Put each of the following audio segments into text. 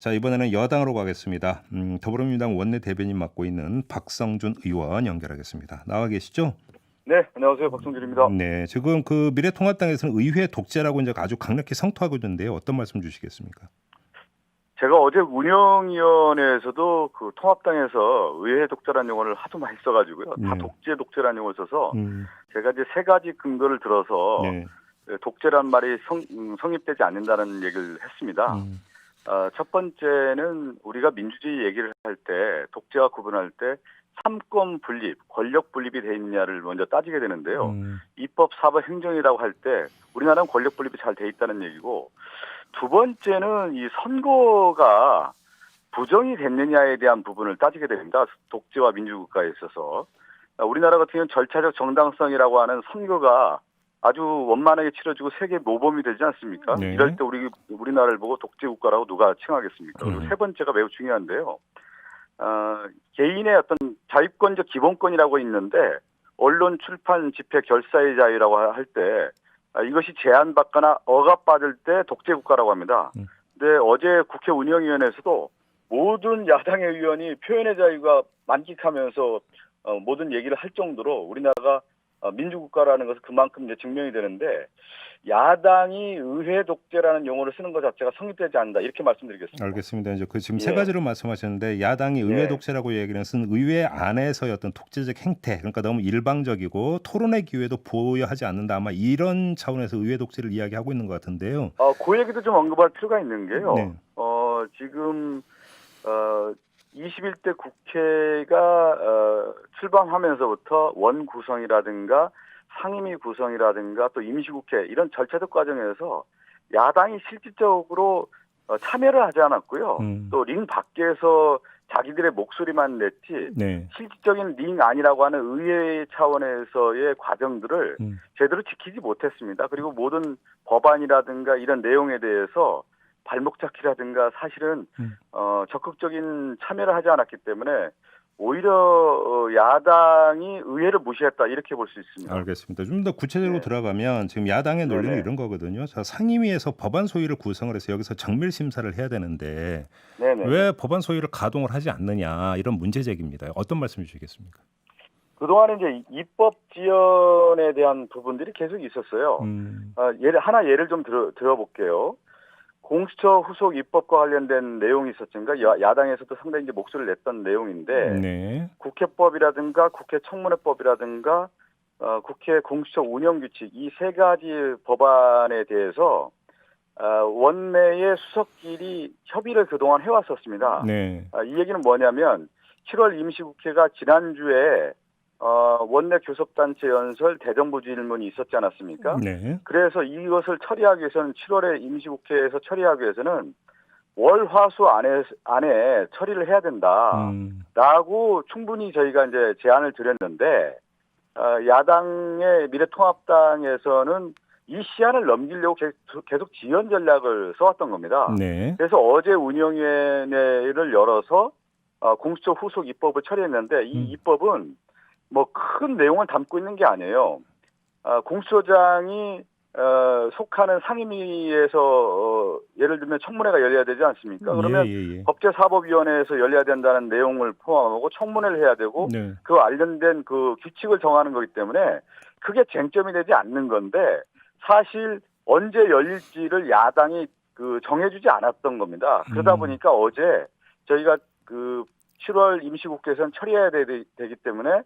자, 이번에는 여당으로 가겠습니다. 더불어민주당 원내 대변인 맡고 있는 박성준 의원 연결하겠습니다. 나와 계시죠? 네, 안녕하세요. 박성준입니다. 네, 지금 그 미래통합당에서는 의회 독재라고 이제 아주 강력히 성토하고 있는데요. 어떤 말씀 주시겠습니까? 제가 어제 운영위원회에서도 그 통합당에서 의회 독재라는 용어를 하도 많이 써가지고요. 다 네. 독재라는 용어를 써서 음, 제가 이제 세 가지 근거를 들어서 네. 독재란 말이 성립되지 않는다는 얘기를 했습니다. 음, 첫 번째는 우리가 민주주의 얘기를 할 때 독재와 구분할 때 삼권 분립, 권력 분립이 돼 있냐를 먼저 따지게 되는데요. 음, 입법, 사법, 행정이라고 할 때 우리나라는 권력 분립이 잘 돼 있다는 얘기고, 두 번째는 이 선거가 부정이 됐느냐에 대한 부분을 따지게 됩니다. 독재와 민주국가에 있어서. 우리나라 같은 경우는 절차적 정당성이라고 하는 선거가 아주 원만하게 치러지고 세계 모범이 되지 않습니까? 네. 이럴 때 우리나라를 보고 독재국가라고 누가 칭하겠습니까? 그리고 세 번째가 매우 중요한데요. 개인의 어떤 자유권적 기본권이라고 있는데, 언론, 출판, 집회, 결사의 자유라고 할 때 이것이 제한받거나 억압받을 때 독재국가라고 합니다. 근데 어제 국회 운영위원회에서도 모든 야당의 의원이 표현의 자유가 만끽하면서 모든 얘기를 할 정도로 우리나라가 민주국가라는 것은 그만큼 이제 증명이 되는데, 야당이 의회 독재라는 용어를 쓰는 것 자체가 성립되지 않는다, 이렇게 말씀드리겠습니다. 알겠습니다. 이제 그 지금 세 예, 가지로 말씀하셨는데 야당이 의회 예. 독재라고 얘기는 쓴 의회 안에서의 어떤 독재적 행태, 그러니까 너무 일방적이고 토론의 기회도 보여하지 않는다. 아마 이런 차원에서 의회 독재를 이야기하고 있는 것 같은데요. 그 얘기도 좀 언급할 필요가 있는 게요. 네. 지금 21대 국회가 출범하면서부터 원구성이라든가 상임위 구성이라든가 또 임시국회 이런 절차적 과정에서 야당이 실질적으로 참여를 하지 않았고요. 또 링 밖에서 자기들의 목소리만 냈지 네. 실질적인 링 아니라고 하는 의회 차원에서의 과정들을 제대로 지키지 못했습니다. 그리고 모든 법안이라든가 이런 내용에 대해서 발목 잡기라든가 사실은 적극적인 참여를 하지 않았기 때문에 오히려 야당이 의회를 무시했다, 이렇게 볼 수 있습니다. 알겠습니다. 좀 더 구체적으로 네. 들어가면 지금 야당의 논리는 네네. 이런 거거든요. 자, 상임위에서 법안 소위를 구성을 해서 여기서 정밀 심사를 해야 되는데 네네네. 왜 법안 소위를 가동을 하지 않느냐 이런 문제 제기입니다. 어떤 말씀 주시겠습니까? 그동안에 이제 입법 지연에 대한 부분들이 계속 있었어요. 예를 좀 들어볼게요. 공수처 후속 입법과 관련된 내용이 있었지만 야당에서도 상당히 이제 목소리를 냈던 내용인데, 네. 국회법이라든가 국회 청문회법이라든가 국회 공수처 운영규칙 이 세 가지 법안에 대해서 원내의 수석끼리 협의를 그동안 해왔었습니다. 네. 이 얘기는 뭐냐면 7월 임시국회가 지난주에 원내 교섭단체 연설 대정부 질문이 있었지 않았습니까? 네. 그래서 이것을 처리하기 위해서는 7월에 임시국회에서 처리하기 위해서는 월, 화, 수 안에 처리를 해야 된다라고 충분히 저희가 이제 제안을 드렸는데, 야당의 미래통합당에서는 이 시한을 넘기려고 계속 지연 전략을 써왔던 겁니다. 네. 그래서 어제 운영위원회를 열어서 공수처 후속 입법을 처리했는데, 이 입법은 뭐 큰 내용을 담고 있는 게 아니에요. 공수처장이 속하는 상임위에서 예를 들면 청문회가 열려야 되지 않습니까? 그러면 예. 법제사법위원회에서 열려야 된다는 내용을 포함하고 청문회를 해야 되고, 네. 그 관련된 그 규칙을 정하는 거기 때문에 크게 쟁점이 되지 않는 건데, 사실 언제 열릴지를 야당이 정해주지 않았던 겁니다. 그러다 보니까 어제 저희가 7월 임시국회에서는 처리해야 되기 때문에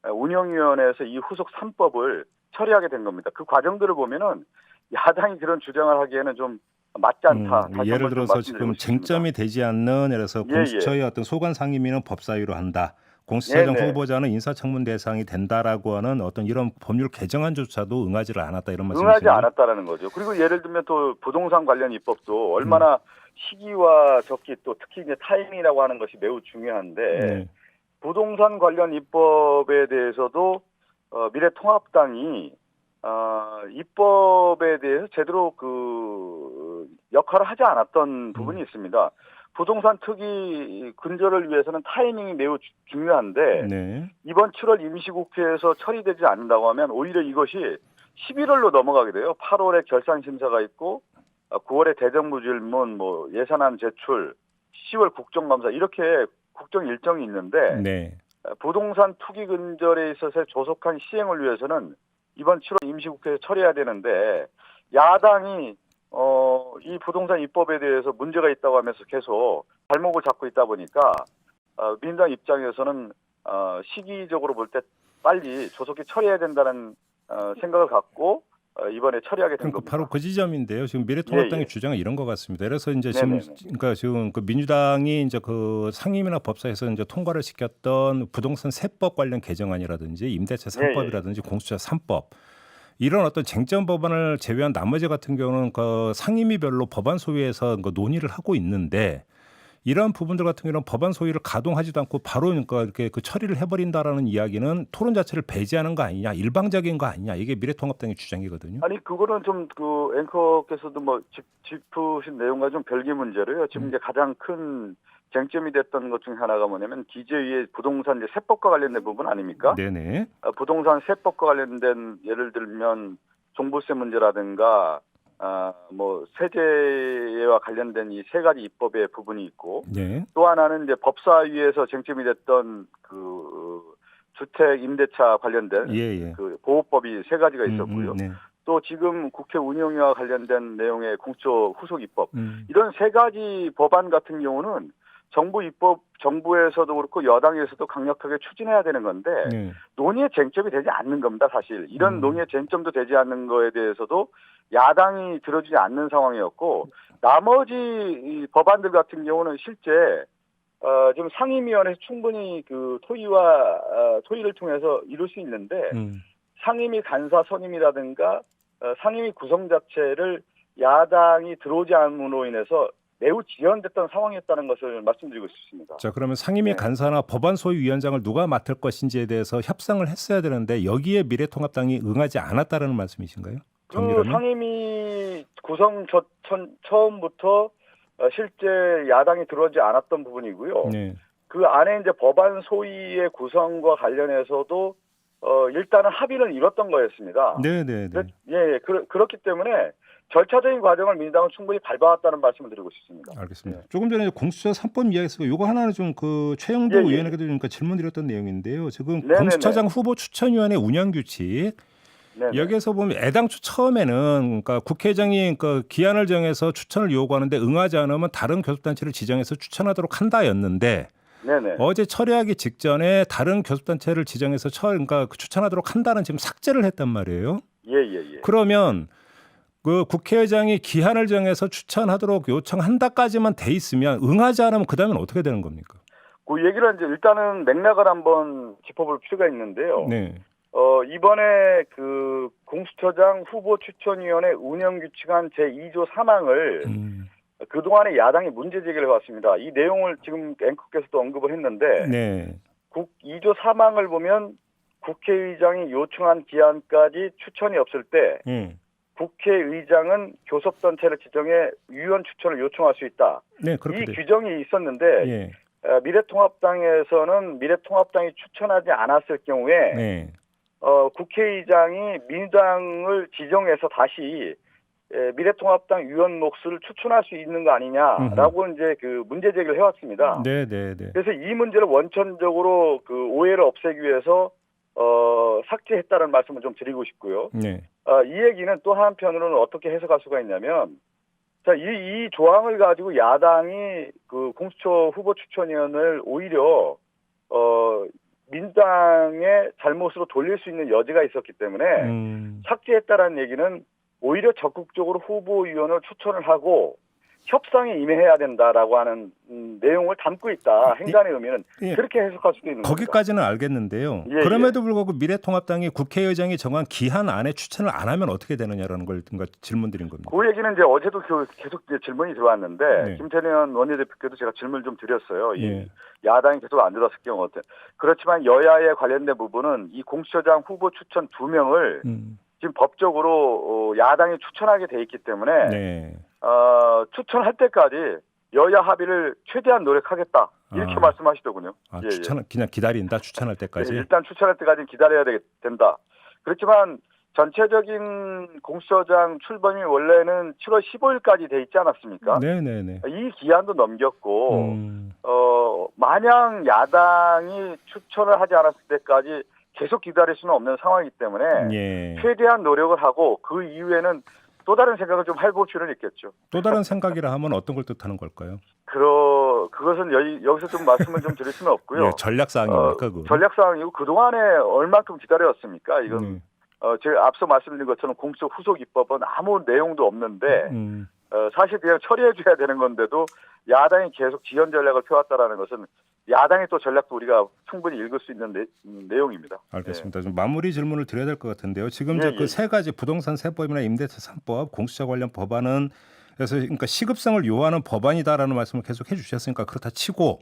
운영위원회에서 이 후속 3법을 처리하게 된 겁니다. 그 과정들을 보면은 야당이 그런 주장을 하기에는 좀 맞지 않다. 다시 예를 한번 좀 들어서 지금 말씀드리고 싶습니다. 쟁점이 되지 않는 예를 들어서 예. 공수처의 어떤 소관 상임위는 법사위로 한다. 공수처장 네네. 후보자는 인사청문 대상이 된다라고 하는 어떤 이런 법률 개정안조차도 응하지를 않았다 이런 응하지 말씀이신가요? 않았다라는 거죠. 그리고 예를 들면 또 부동산 관련 입법도 얼마나 시기와 적기, 또 특히 이제 타이밍이라고 하는 것이 매우 중요한데, 네. 부동산 관련 입법에 대해서도 미래통합당이 입법에 대해서 제대로 역할을 하지 않았던 부분이 있습니다. 부동산 특위 근절을 위해서는 타이밍이 매우 중요한데, 네. 이번 7월 임시국회에서 처리되지 않는다고 하면 오히려 이것이 11월로 넘어가게 돼요. 8월에 결산 심사가 있고 9월에 대정부 질문, 예산안 제출, 10월 국정감사 이렇게 국정 일정이 있는데 네. 부동산 투기 근절에 있어서 조속한 시행을 위해서는 이번 7월 임시국회에서 처리해야 되는데 야당이 이 부동산 입법에 대해서 문제가 있다고 하면서 계속 발목을 잡고 있다 보니까 민주당 입장에서는 시기적으로 볼 때 빨리 조속히 처리해야 된다는 생각을 갖고 이번에 처리하게 된 그러니까 겁니다. 바로 그 지점인데요. 지금 미래통합당의 예. 주장은 이런 것 같습니다. 그래서 이제 네네네. 지금 그 민주당이 이제 그 상임위나 법사에서 이제 통과를 시켰던 부동산 세법 관련 개정안이라든지 임대차 3법이라든지 공수처 3법 이런 어떤 쟁점 법안을 제외한 나머지 같은 경우는 그 상임위별로 법안 소위에서 그 논의를 하고 있는데 이런 부분들 같은 경우는 법안 소위를 가동하지도 않고 바로 그러니까 이렇게 그 처리를 해버린다라는 이야기는 토론 자체를 배제하는 거 아니냐, 일방적인 거 아니냐, 이게 미래통합당의 주장이거든요. 아니 그거는 좀 그 앵커께서도 뭐 짚으신 내용과 좀 별개 문제로요. 지금 이제 가장 큰 쟁점이 됐던 것 중에 하나가 뭐냐면 기재위의 부동산 이제 세법과 관련된 부분 아닙니까? 네네. 부동산 세법과 관련된 예를 들면 종부세 문제라든가 뭐 세제와 관련된 이 세 가지 입법의 부분이 있고 네. 또 하나는 이제 법사위에서 쟁점이 됐던 그 주택 임대차 관련된 예. 그 보호법이 세 가지가 있었고요. 네. 또 지금 국회 운영위와 관련된 내용의 공수처 후속 입법 이런 세 가지 법안 같은 경우는 정부에서도 그렇고 여당에서도 강력하게 추진해야 되는 건데 네. 논의의 쟁점이 되지 않는 겁니다. 사실 이런 논의의 쟁점도 되지 않는 거에 대해서도 야당이 들어주지 않는 상황이었고 나머지 이 법안들 같은 경우는 실제 지금 상임위원회에서 충분히 그 토의를 통해서 이룰 수 있는데 상임위 간사 선임이라든가 상임위 구성 자체를 야당이 들어오지 않음으로 인해서 매우 지연됐던 상황이었다는 것을 말씀드리고 싶습니다. 자, 그러면 상임위 간사나 법안 소위위원장을 누가 맡을 것인지에 대해서 협상을 했어야 되는데 여기에 미래통합당이 응하지 않았다라는 말씀이신가요? 그 상임위 구성 처음부터 실제 야당이 들어오지 않았던 부분이고요. 네. 그 안에 이제 법안 소위의 구성과 관련해서도 일단은 합의를 이뤘던 거였습니다. 네네네. 예, 그렇기 때문에 절차적인 과정을 민주당은 충분히 밟아왔다는 말씀을 드리고 싶습니다. 알겠습니다. 조금 전에 공수처 3법 이야기했어요. 이거 하나는 좀 그 최영도 의원에게도 그러니까 질문드렸던 내용인데요. 지금 공수처장 후보 추천위원회 운영 규칙 여기에서 보면 애당초 처음에는 그러니까 국회의장이 그 기한을 정해서 추천을 요구하는데 응하지 않으면 다른 교섭단체를 지정해서 추천하도록 한다였는데 어제 처리하기 직전에 다른 교섭단체를 지정해서 그러니까 추천하도록 한다는 지금 삭제를 했단 말이에요. 예. 그러면 그 국회의장이 기한을 정해서 추천하도록 요청한다까지만 돼 있으면 응하지 않으면 그다음엔 어떻게 되는 겁니까? 그 얘기를 이제 일단은 맥락을 한번 짚어볼 필요가 있는데요. 네. 이번에 그 공수처장 후보 추천위원회 운영 규칙안 제2조 3항을 그동안에 야당이 문제 제기를 해왔습니다. 이 내용을 지금 앵커께서도 언급을 했는데 2조 3항을 보면 국회의장이 요청한 기한까지 추천이 없을 때 국회의장은 교섭단체를 지정해 위원 추천을 요청할 수 있다. 이 규정이 있었는데 미래통합당에서는 미래통합당이 추천하지 않았을 경우에 국회의장이 민주당을 지정해서 다시 미래통합당 위원 몫을 추천할 수 있는 거 아니냐라고 이제 그 문제 제기를 해왔습니다. 그래서 이 문제를 원천적으로 그 오해를 없애기 위해서 삭제했다는 말씀을 좀 드리고 싶고요. 이 얘기는 또 한편으로는 어떻게 해석할 수가 있냐면, 자, 이 조항을 가지고 야당이 그 공수처 후보 추천위원을 오히려 민주당의 잘못으로 돌릴 수 있는 여지가 있었기 때문에 삭제했다라는 얘기는 오히려 적극적으로 후보위원을 추천을 하고 협상에 임해야 된다라고 하는 내용을 담고 있다. 행간의 의미는 그렇게 해석할 수도 있는 겁니다. 거기까지는 알겠는데요. 그럼에도 불구하고 미래통합당이 국회의장이 정한 기한 안에 추천을 안 하면 어떻게 되느냐라는 걸 질문드린 겁니다. 그 얘기는 이제 어제도 계속 질문이 들어왔는데 김태년 원내대표께도 제가 질문을 좀 드렸어요. 야당이 계속 안 들었을 경우 어때? 그렇지만 여야에 관련된 부분은 이 공수처장 후보 추천 2명을 지금 법적으로 야당이 추천하게 돼 있기 때문에 추천할 때까지 여야 합의를 최대한 노력하겠다 이렇게 말씀하시더군요. 추천 그냥 기다린다 추천할 때까지. 일단 추천할 때까지는 기다려야 된다. 그렇지만 전체적인 공수처장 출범이 원래는 7월 15일까지 돼 있지 않았습니까? 네네네. 이 기한도 넘겼고 마냥 야당이 추천을 하지 않았을 때까지 계속 기다릴 수는 없는 상황이기 때문에 예. 최대한 노력을 하고 그 이후에는 또 다른 생각을 좀 해볼 필요는 있겠죠. 또 다른 생각이라 하면 어떤 걸 뜻하는 걸까요? 그것은 여기서 좀 말씀을 좀 드릴 수는 없고요. 예, 전략 사항입니까? 그거? 전략 사항이고 그동안에 얼만큼 기다려왔습니까? 이건 제가 앞서 말씀드린 것처럼 공수처 후속 입법은 아무 내용도 없는데 사실 그냥 처리해줘야 되는 건데도 야당이 계속 지연 전략을 펴왔다라는 것은 야당의 또 전략도 우리가 충분히 읽을 수 있는 내용입니다. 알겠습니다. 좀 마무리 질문을 드려야 될 것 같은데요. 지금 이제 그 세 가지 부동산 세법이나 임대차 3법, 공수처 관련 법안은 그래서 그러니까 시급성을 요하는 법안이다라는 말씀을 계속 해주셨으니까 그렇다 치고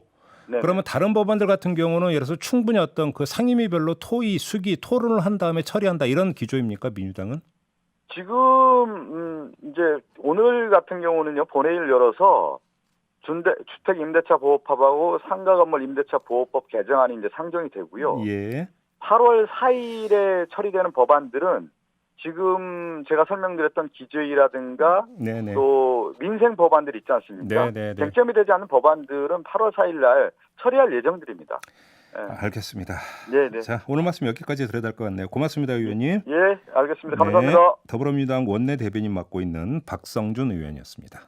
네네. 그러면 다른 법안들 같은 경우는 예를 들어서 충분히 어떤 그 상임위별로 토의, 수기, 토론을 한 다음에 처리한다 이런 기조입니까 민주당은? 지금 이제 오늘 같은 경우는요 본회의를 열어서 주택임대차보호법하고 상가건물 임대차보호법 개정안이 이제 상정이 되고요. 예. 8월 4일에 처리되는 법안들은 지금 제가 설명드렸던 기재위라든가 네네. 또 민생 법안들 있지 않습니까? 네네네. 쟁점이 되지 않는 법안들은 8월 4일 날 처리할 예정들입니다. 네. 알겠습니다. 네네. 자, 오늘 말씀 여기까지 드려야 될 것 같네요. 고맙습니다, 의원님. 예, 알겠습니다. 네, 감사합니다. 더불어민주당 원내대변인 맡고 있는 박성준 의원이었습니다.